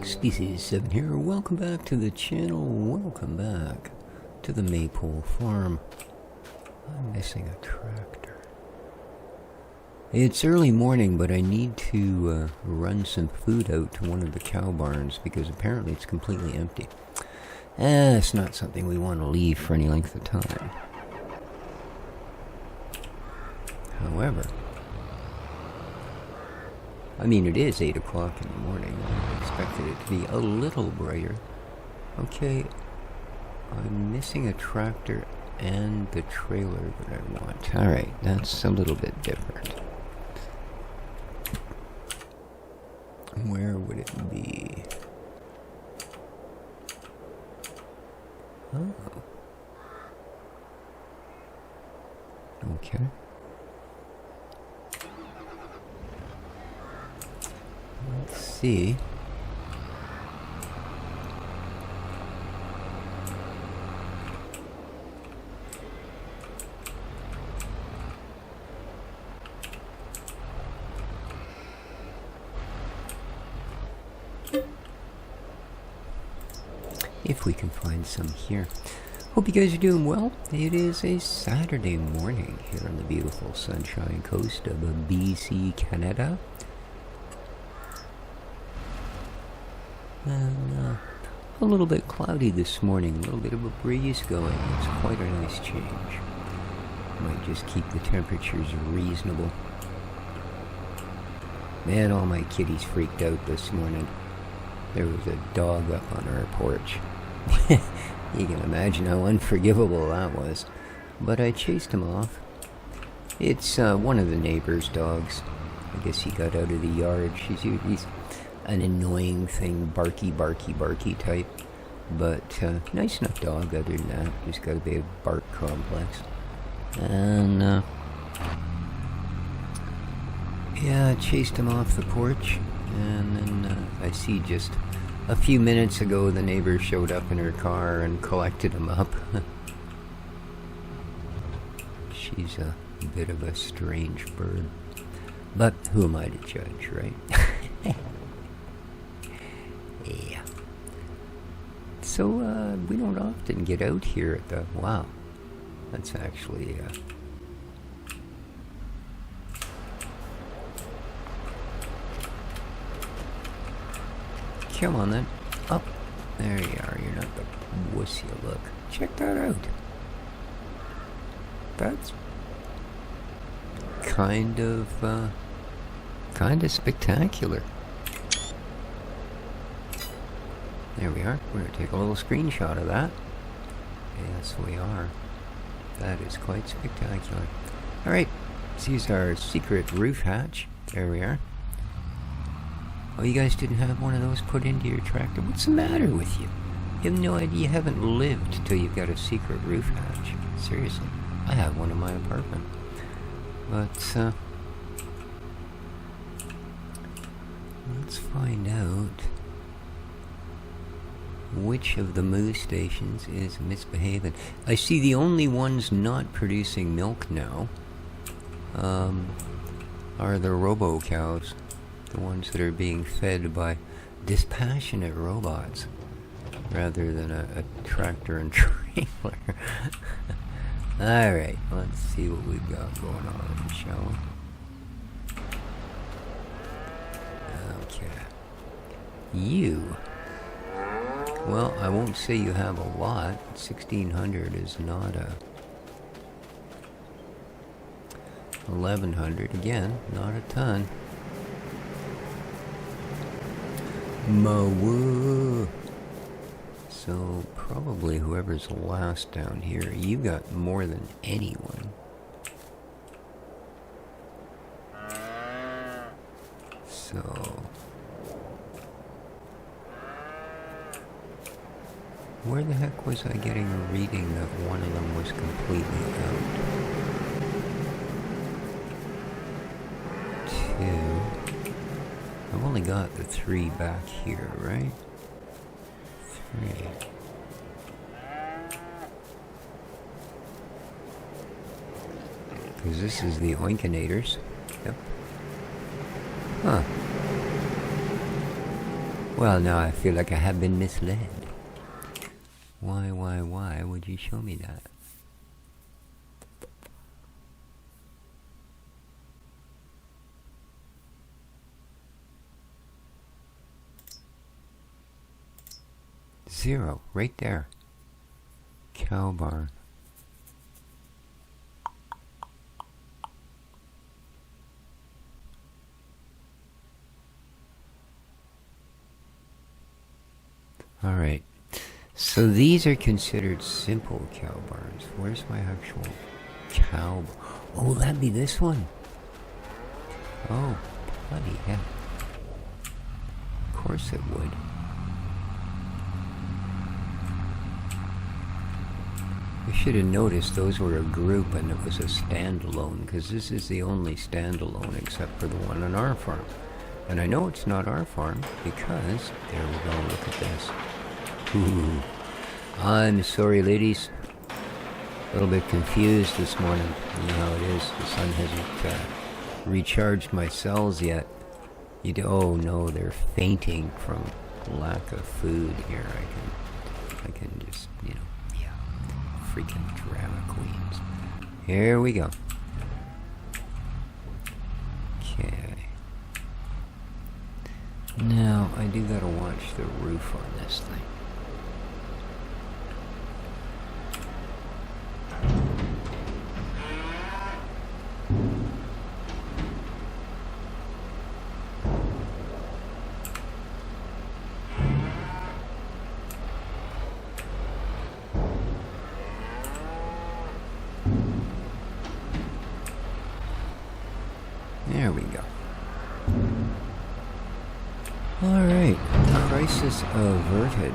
Species7 here. Welcome back to the channel. Welcome back to the Maypole Farm. I'm missing a tractor. It's early morning, but I need to run some food out to one of the cow barns because apparently it's completely empty. It's not something we want to leave for any length of time. However, I mean, it is 8 o'clock in the morning. I expected it to be a little brighter. Okay, I'm missing a tractor and the trailer that I want. Alright, that's a little bit different. Where would it be? Oh. Okay. Let's see. If we can find some here. Hope you guys are doing well. It is a Saturday morning here on the beautiful Sunshine Coast of BC, Canada. And a little bit cloudy this morning, a little bit of a breeze going. It's quite a nice change. Might just keep the temperatures reasonable. Man, all my kitties freaked out this morning. There was a dog up on our porch. You can imagine how unforgivable that was. But I chased him off. It's one of the neighbor's dogs. I guess he got out of the yard. He's an annoying thing, barky type, but nice enough dog other than that. He's got a big bark complex. And yeah, I chased him off the porch, and then I see just a few minutes ago the neighbor showed up in her car and collected him up. She's a bit of a strange bird, but who am I to judge, right? Yeah. So, we don't often get out here at the... Wow. That's actually, Come on, then. Oh, there you are. You're not the wuss you look. Check that out. That's kind of spectacular. There we are. We're going to take a little screenshot of that. Yes, we are. That is quite spectacular. Alright, this is our secret roof hatch. There we are. Oh, you guys didn't have one of those put into your tractor? What's the matter with you? You have no idea. You haven't lived till you've got a secret roof hatch. Seriously. I have one in my apartment. But, let's find out which of the moo stations is misbehaving. I see the only ones not producing milk now are the robo-cows. The ones that are being fed by dispassionate robots rather than a tractor and trailer. Alright, let's see what we've got going on, shall we? Okay. You... Well, I won't say you have a lot. 1,600 is not a... 1,100, again, not a ton. Moa. So, probably whoever's last down here, you got more than anyone. So... Where the heck was I getting a reading that one of them was completely out? 2. I've only got the 3 back here, right? 3. Because this is the oinkinators. Yep. Huh. Well, now I feel like I have been misled. Why would you show me that? Zero, right there. Cow barn. Alright, so these are considered simple cow barns. Where's my actual cow? Oh, that'd be this one. Oh, bloody heck. Of course it would. I should have noticed those were a group and it was a standalone, because this is the only standalone except for the one on our farm. And I know it's not our farm because, there we go, look at this. Ooh. I'm sorry, ladies. A little bit confused this morning. You know how it is. The sun hasn't recharged my cells yet. Oh no, they're fainting from lack of food here. I can just, you know, yeah. Freaking drama queens. Here we go. Okay. Now, I do gotta watch the roof on this thing. There we go. Alright, crisis averted.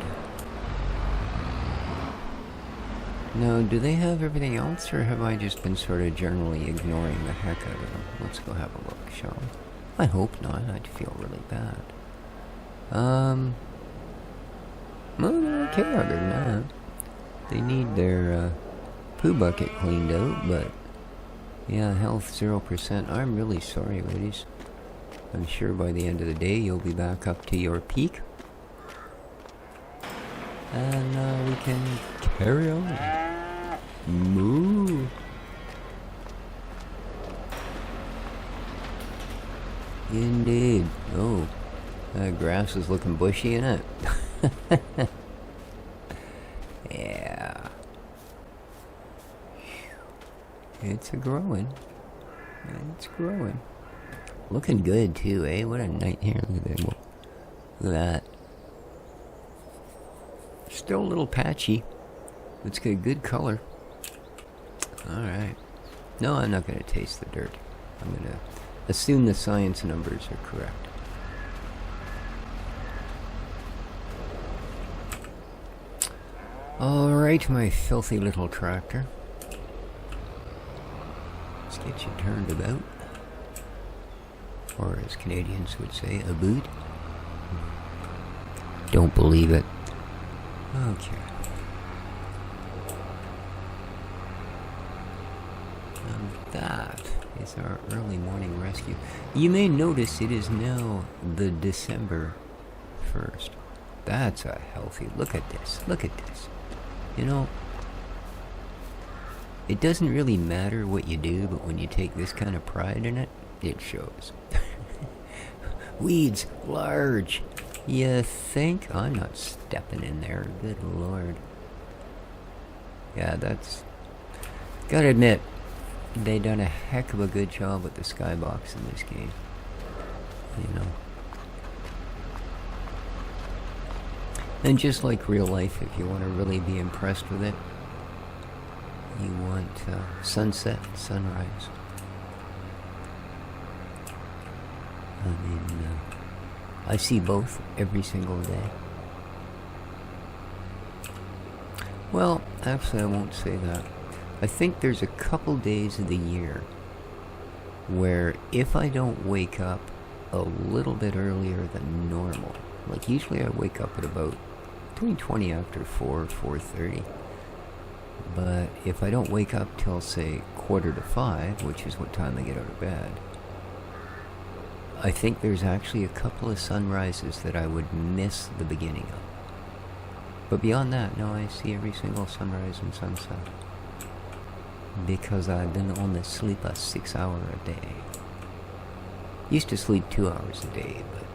Now, do they have everything else, or have I just been sort of generally ignoring the heck out of them? Let's go have a look, shall we? I hope not, I'd feel really bad. Well, they're okay other than that. They need their poo bucket cleaned out, but yeah, health 0%. I'm really sorry, ladies. I'm sure by the end of the day you'll be back up to your peak. And we can carry on. Moo. Indeed. Oh, that grass is looking bushy, isn't it? Yeah. It's growing. It's growing. Looking good too, eh? What a night here. Look at that. Look at that. Still a little patchy. It's got good color. Alright. No, I'm not going to taste the dirt. I'm going to assume the science numbers are correct. Alright, my filthy little tractor. Let's get you turned about. Or as Canadians would say, a boot. Don't believe it. Okay. And that is our early morning rescue. You may notice it is now the December 1st. That's a healthy... Look at this. Look at this. You know, it doesn't really matter what you do, but when you take this kind of pride in it, it shows. Weeds, large. You think? I'm not stepping in there. Good lord. Yeah, that's... Gotta admit, they done a heck of a good job with the skybox in this game. You know. And just like real life, if you want to really be impressed with it, you want sunset, sunrise. I mean, I see both every single day. Well, actually I won't say that. I think there's a couple days of the year where if I don't wake up a little bit earlier than normal, like usually I wake up at about between 20 after 4, 4:30. But if I don't wake up till, say, 4:45, which is what time I get out of bed, I think there's actually a couple of sunrises that I would miss the beginning of. But beyond that, no, I see every single sunrise and sunset. Because I've been on the sleep a 6 hour a day. Used to sleep 2 hours a day, but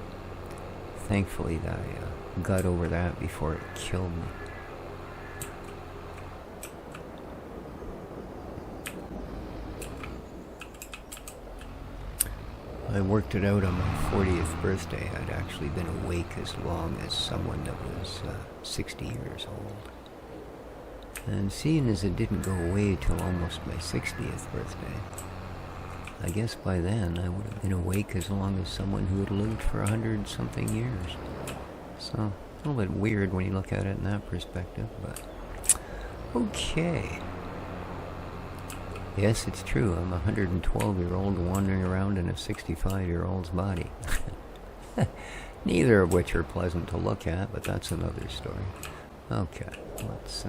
thankfully I got over that before it killed me. I worked it out on my 40th birthday. I'd actually been awake as long as someone that was 60 years old. And seeing as it didn't go away till almost my 60th birthday, I guess by then I would have been awake as long as someone who had lived for 100-something years. So, a little bit weird when you look at it in that perspective, but okay. Yes, it's true. I'm a 112-year-old wandering around in a 65-year-old's body. Neither of which are pleasant to look at, but that's another story. Okay, let's...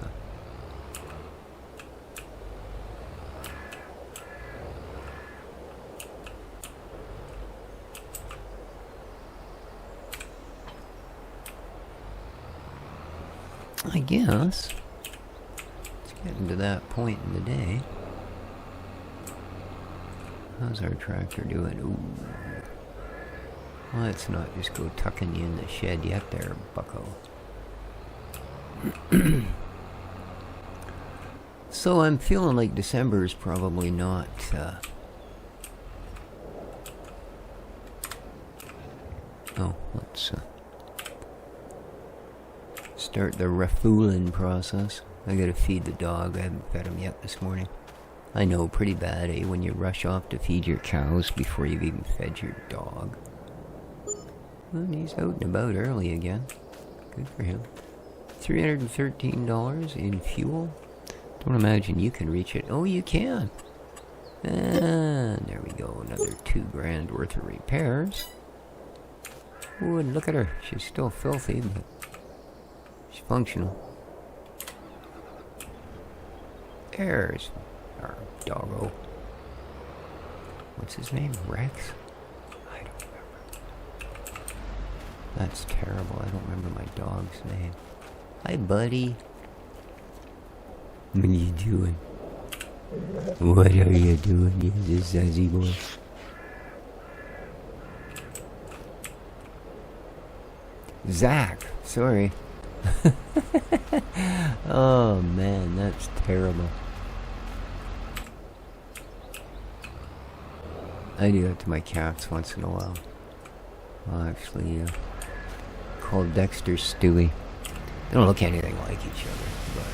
I guess it's getting to that point in the day. How's our tractor doing? Ooh. Let's not just go tucking you in the shed yet there, bucko. So I'm feeling like December is probably not... let's... start the refueling process. I gotta feed the dog. I haven't fed him yet this morning. I know, pretty bad, eh? When you rush off to feed your cows before you've even fed your dog. Well, he's out and about early again. Good for him. $313 in fuel? Don't imagine you can reach it. Oh, you can! And there we go. Another $2,000 worth of repairs. Oh, and look at her. She's still filthy, but... she's functional. There's our doggo. What's his name? Rex? I don't remember. That's terrible. I don't remember my dog's name. Hi, buddy. What are you doing? What are you doing, you zazzy boy? Zach. Sorry. Oh man, that's terrible. I do that to my cats once in a while. I'll actually call Dexter Stewie. They don't look anything like each other, but...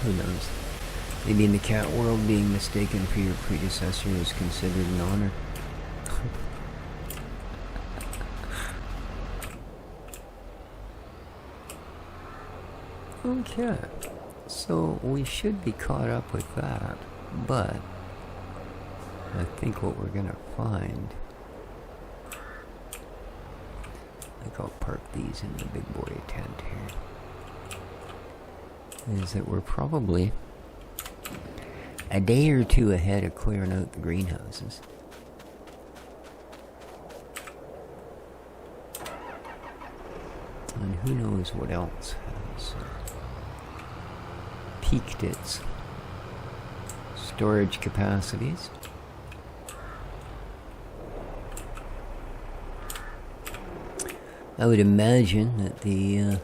who knows? Maybe in the cat world, being mistaken for your predecessor is considered an honor. Okay, so we should be caught up with that, but I think what we're gonna find... I think I'll park these in the big boy tent here. Is that we're probably a day or two ahead of clearing out the greenhouses. And who knows what else has peaked its storage capacities. I would imagine that the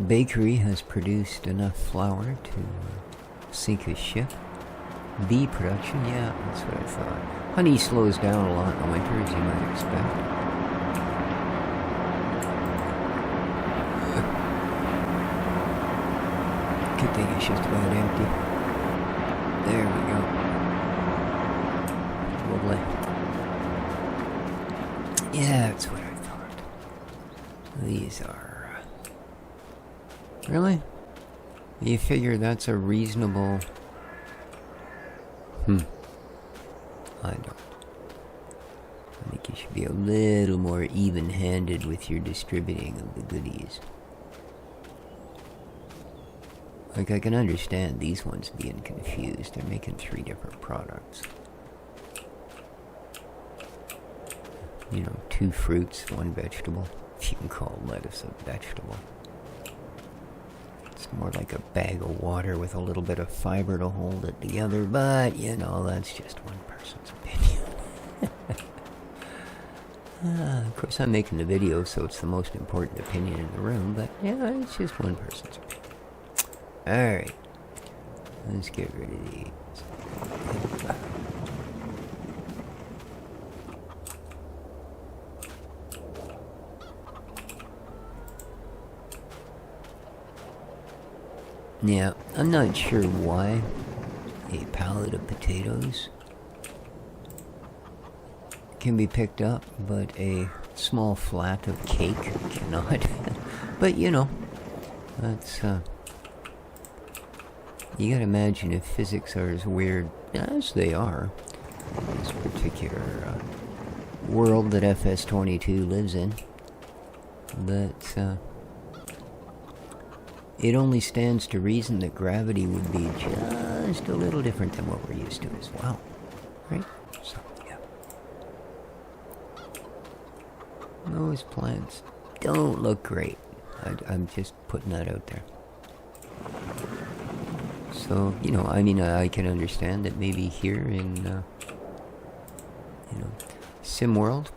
bakery has produced enough flour to sink a ship. Bee production, yeah, that's what I thought. Honey slows down a lot in the winter, as you might expect. Good thing it's just about empty. There we go. Lovely. Yeah, that's what I thought. These are... really? You figure that's a reasonable... I don't. Let me think you should be a little more even-handed with your distributing of the goodies. Like, I can understand these ones being confused. They're making 3 different products. You know, 2 fruits, 1 vegetable. If you can call lettuce a vegetable. It's more like a bag of water with a little bit of fiber to hold it together, but, you know, that's just one person's opinion. Of course, I'm making the video, so it's the most important opinion in the room, but, yeah, it's just one person's opinion. Alright. Let's get rid of these. Yeah, I'm not sure why a pallet of potatoes can be picked up, but a small flat of cake cannot. But, you know, that's, you gotta imagine if physics are as weird as they are, in this particular world that FS22 lives in, that it only stands to reason that gravity would be just a little different than what we're used to as well. Right? So, yeah. Those plants don't look great. I'm just putting that out there. So, you know, I mean, I can understand that maybe here in, you know, SimWorld,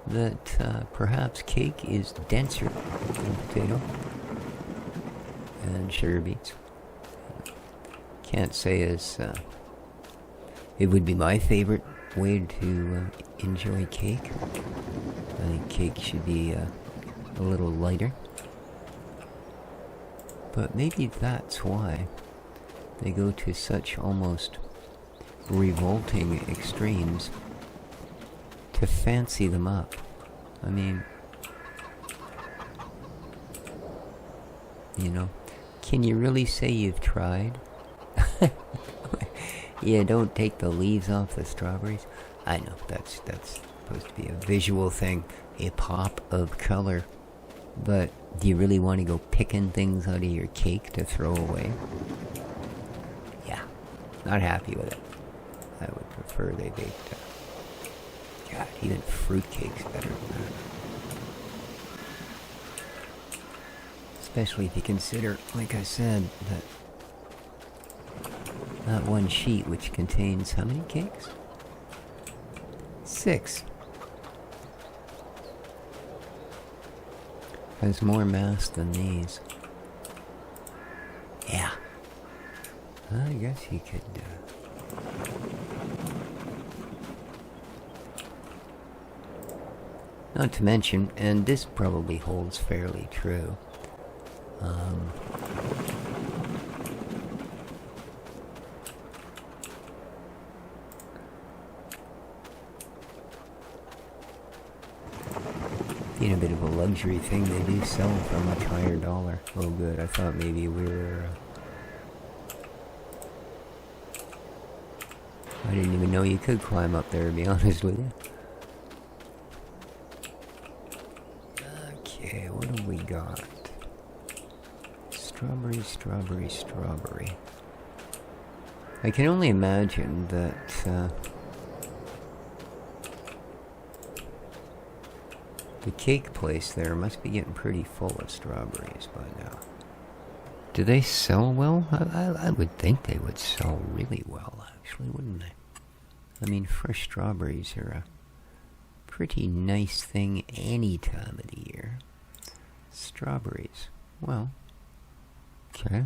that perhaps cake is denser than potato and sugar beets. Can't say as it would be my favorite way to enjoy cake. I think cake should be a little lighter, but maybe that's why they go to such almost revolting extremes to fancy them up. I mean, you know, can you really say you've tried? Yeah, don't take the leaves off the strawberries. I know, that's supposed to be a visual thing, a pop of color. But do you really want to go picking things out of your cake to throw away? Yeah, not happy with it. I would prefer they baked. God, even fruitcake's better than that. Especially if you consider, like I said, that one sheet which contains how many cakes? 6. Has more mass than these. Yeah. I guess you could, not to mention, and this probably holds fairly true, being a bit of a luxury thing, they do sell for a much higher dollar. Oh good, I thought maybe we were... I didn't even know you could climb up there, to be honest with you. Okay, what have we got? Strawberry, strawberry, strawberry. I can only imagine that the cake place there must be getting pretty full of strawberries by now. Do they sell well? I would think they would sell really well, actually, wouldn't they? I mean, fresh strawberries are a pretty nice thing any time of the year. Strawberries, well, okay.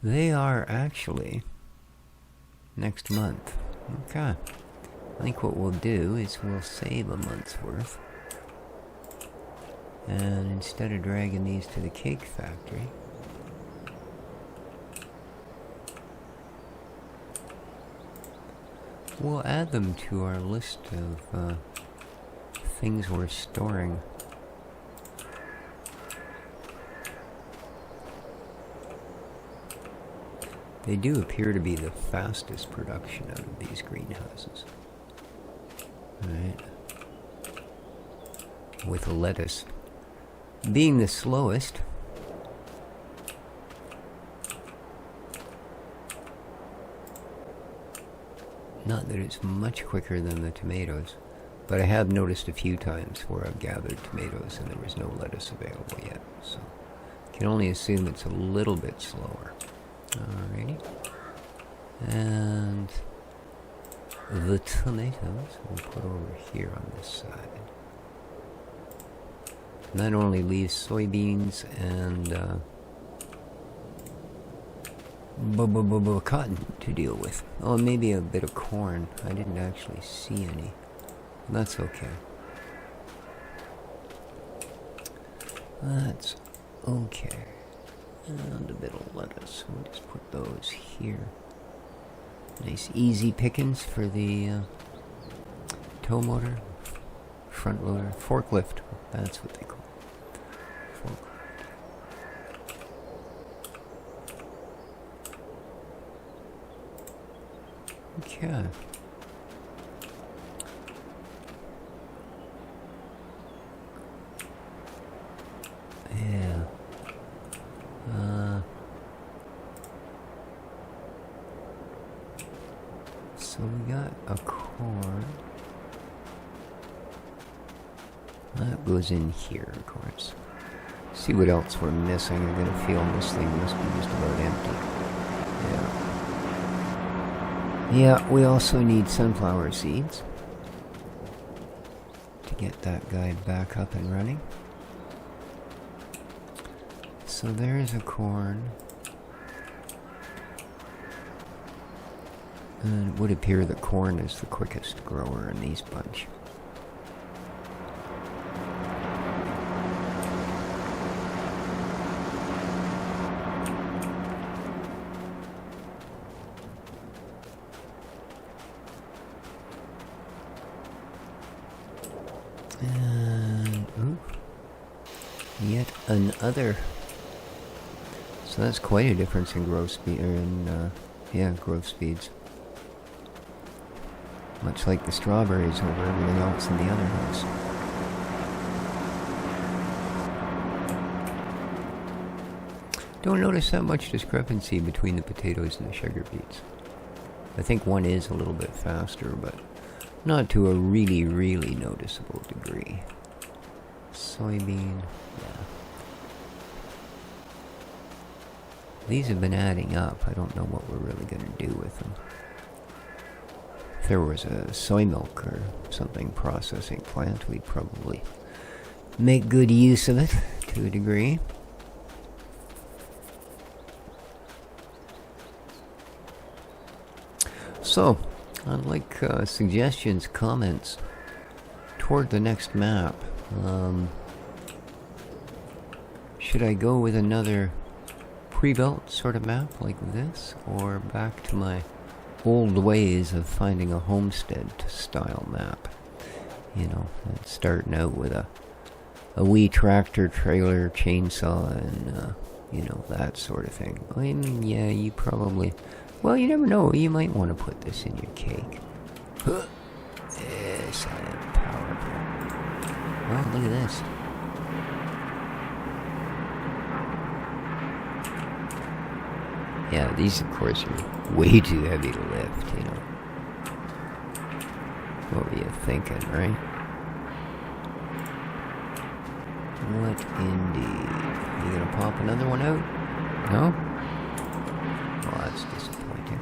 They are actually next month. Okay. I think what we'll do is we'll save a month's worth. And instead of dragging these to the cake factory, we'll add them to our list of things we're storing. They do appear to be the fastest production out of these greenhouses. Alright. With lettuce being the slowest. Not that it's much quicker than the tomatoes, but I have noticed a few times where I've gathered tomatoes and there was no lettuce available yet, so I can only assume it's a little bit slower. Alrighty. And the tomatoes we'll put over here on this side. And that only leaves soybeans and cotton to deal with. Oh, maybe a bit of corn. I didn't actually see any. That's okay. That's okay. And a bit of lettuce. We'll just put those here. Nice easy pickings for the tow motor, front loader, forklift. That's what they call it. Forklift. Okay. Yeah. So we got a corn. That goes in here, of course. See what else we're missing. I'm gonna feel this thing must be just about empty. Yeah. Yeah, we also need sunflower seeds to get that guy back up and running. So there's a corn. And it would appear that corn is the quickest grower in these bunch. And yet another. So that's quite a difference in growth speed, or in growth speeds. Much like the strawberries over everything else in the other house. Don't notice that much discrepancy between the potatoes and the sugar beets. I think one is a little bit faster, but not to a really, really noticeable degree. Soybean, yeah. These have been adding up. I don't know what we're really going to do with them. If there was a soy milk or something processing plant, we'd probably make good use of it to a degree. So, I'd like suggestions, comments toward the next map. Should I go with another pre-built sort of map like this, or back to my old ways of finding a homestead style map? You know, starting out with a wee tractor trailer, chainsaw, and you know, that sort of thing. I mean, yeah, you probably, well, you never know, you might want to put this in your cake. Yes, I am powerful. Oh, look at this. Yeah, these, of course, are way too heavy to lift, you know. What were you thinking, right? What indeed? You gonna pop another one out? No? Well, that's disappointing.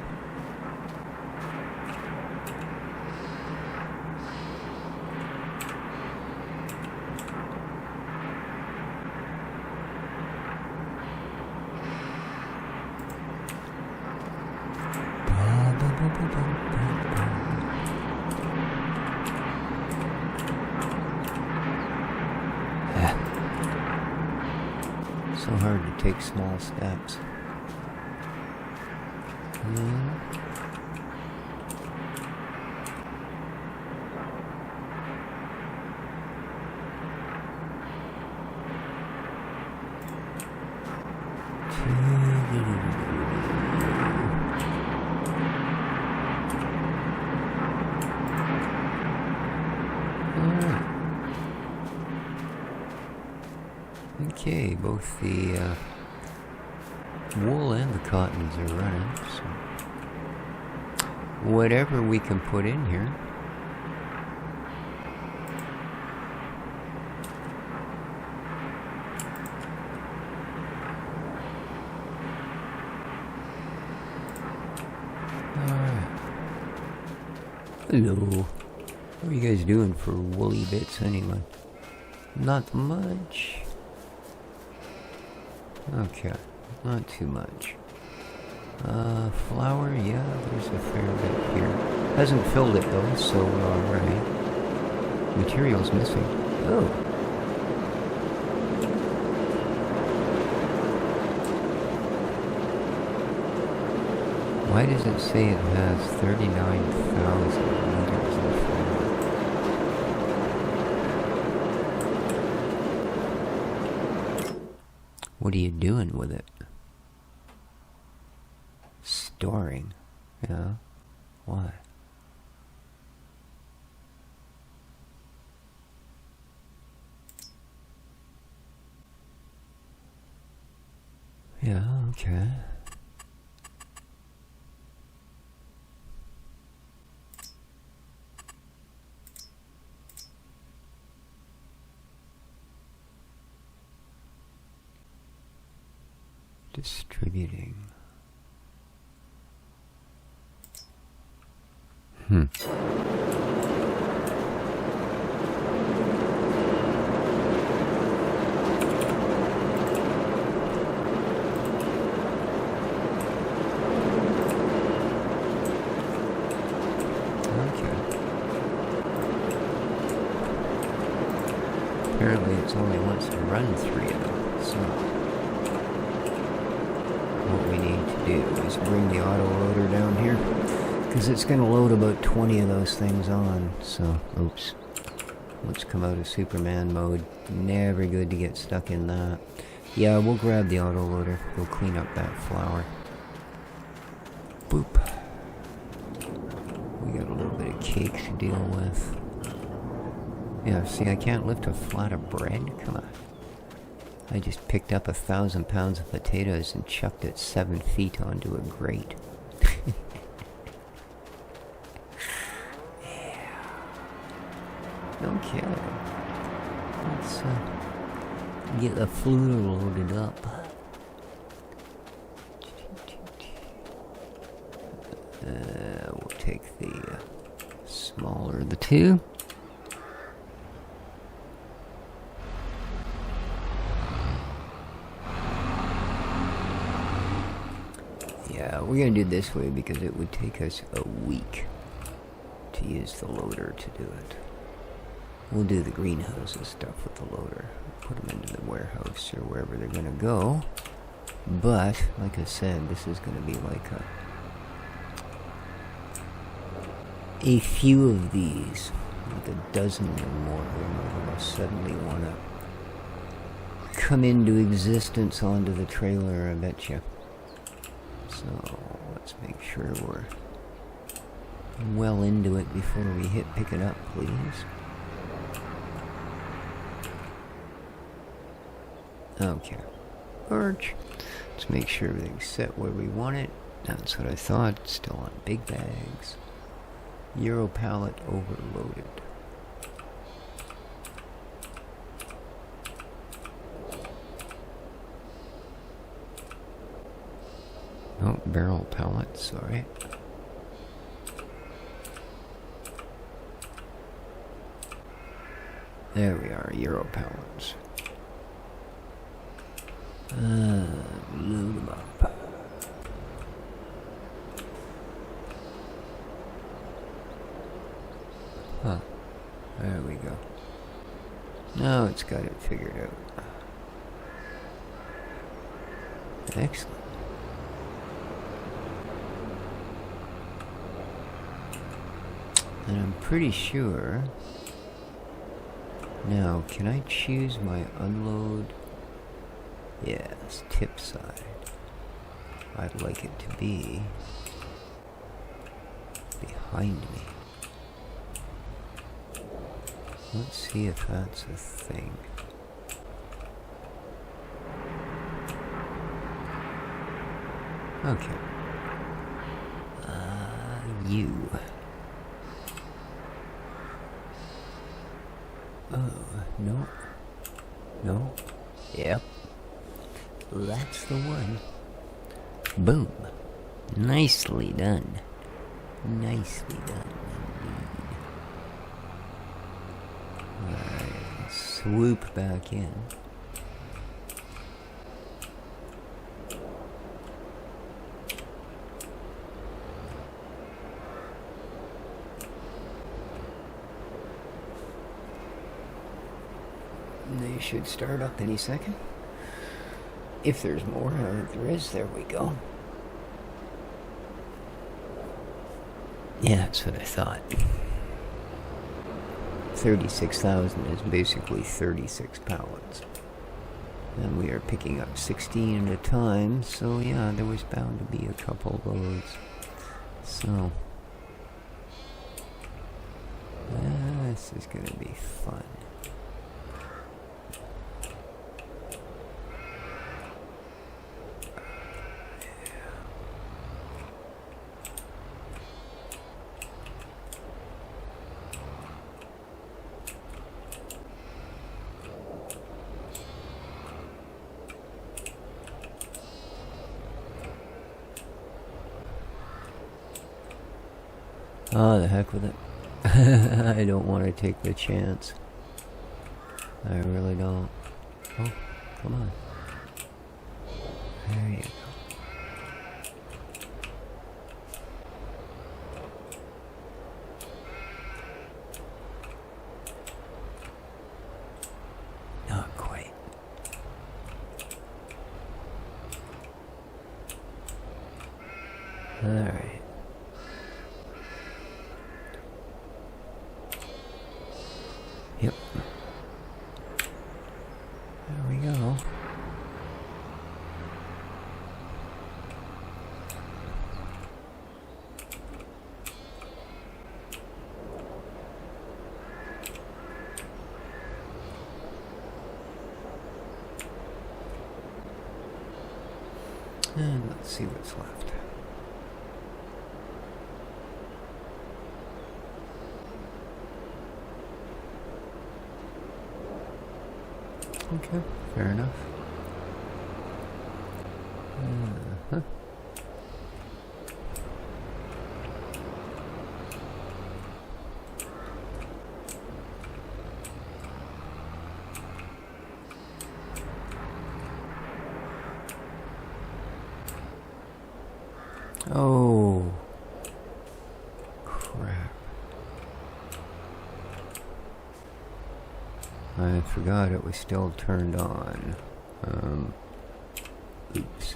So hard to take small steps. Okay, both the wool and the cottons are running, so whatever we can put in here. Hello. What are you guys doing for woolly bits anyway? Not much. Okay, not too much. Flour, yeah, there's a fair bit here. Hasn't filled it though, so we're alright. Material's missing. Oh. Why does it say it has 39,000 liters of flour? What are you doing with it? Storing? Yeah. Why? Yeah, okay. Distributing. Apparently it's only wants to run 3 of them, so what we need to do is bring the autoloader down here, because it's going to load about 20 of those things on, so, oops. Let's come out of Superman mode. Never good to get stuck in that. Yeah, we'll grab the autoloader. We'll clean up that flour. Boop. We got a little bit of cake to deal with. Yeah, see, I can't lift a flat of bread? Come on. I just picked up 1,000 pounds of potatoes and chucked it 7 feet onto a grate. Yeah. Okay. Let's get the flue loaded up. We'll take the smaller of the two. Yeah, we're gonna do it this way because it would take us a week to use the loader to do it. We'll do the greenhouses stuff with the loader. Put them into the warehouse or wherever they're gonna go. But, like I said, this is gonna be like a few of these, like a dozen or more, when we suddenly want to come into existence onto the trailer, I bet you. So, let's make sure we're well into it before we hit pick it up, please. Okay. Arch. Let's make sure everything's set where we want it. That's what I thought. Still on big bags. Euro pallet overloaded. Oh, barrel pallet, sorry. There we are, Euro pallets. Load them up. Huh. There we go. Now it's got it figured out. Excellent. And I'm pretty sure... Now, can I choose my unload? Yes, tip side. I'd like it to be behind me. Let's see if that's a thing. Okay. You. Oh, no. No. Yep. That's the one. Boom. Nicely done. Nicely done indeed. Alright, swoop back in. They should start up any second. If there's more, I think there is. There we go. Yeah, that's what I thought. 36,000 is basically 36 pallets. And we are picking up 16 at a time, so yeah, there was bound to be a couple loads. So, this is going to be fun. Oh, the heck with it. I don't want to take the chance. I really don't. Oh, come on. There you go. Not quite. All right. Yep. There we go. And let's see what's left. Okay, fair enough. Uh-huh. Oh, crap. I forgot it was still turned on. Oops.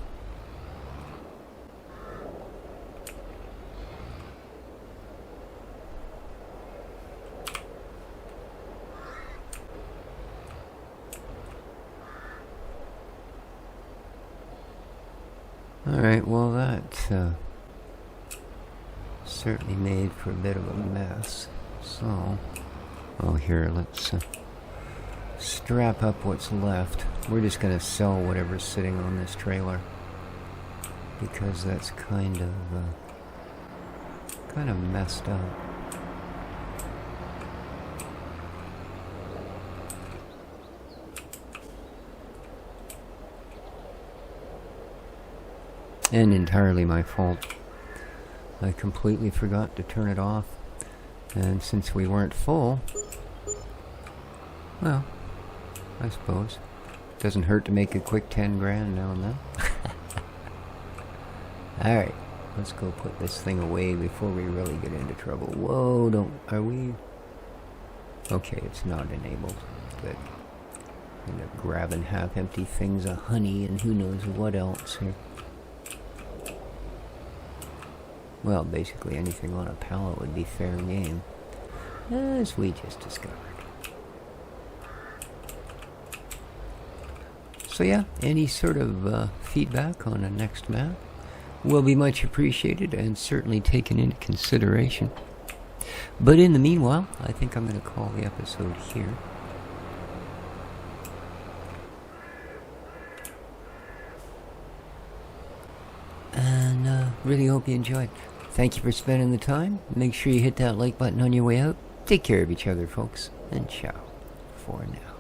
Alright, well that certainly made for a bit of a mess. So, oh here, let's strap up what's left. We're just gonna sell whatever's sitting on this trailer because that's kind of messed up. And entirely my fault. I completely forgot to turn it off, and since we weren't full, well, I suppose doesn't hurt to make a quick 10 grand now and then. Alright, let's go put this thing away before we really get into trouble. Whoa, are we? Okay, it's not enabled. Good. End up grabbing half-empty things of honey and who knows what else here. Well, basically anything on a pallet would be fair game, as we just discovered. So yeah, any sort of feedback on the next map will be much appreciated and certainly taken into consideration. But in the meanwhile, I think I'm going to call the episode here. Really hope you enjoyed. Thank you for spending the time. Make sure you hit that like button on your way out. Take care of each other, folks. And ciao for now.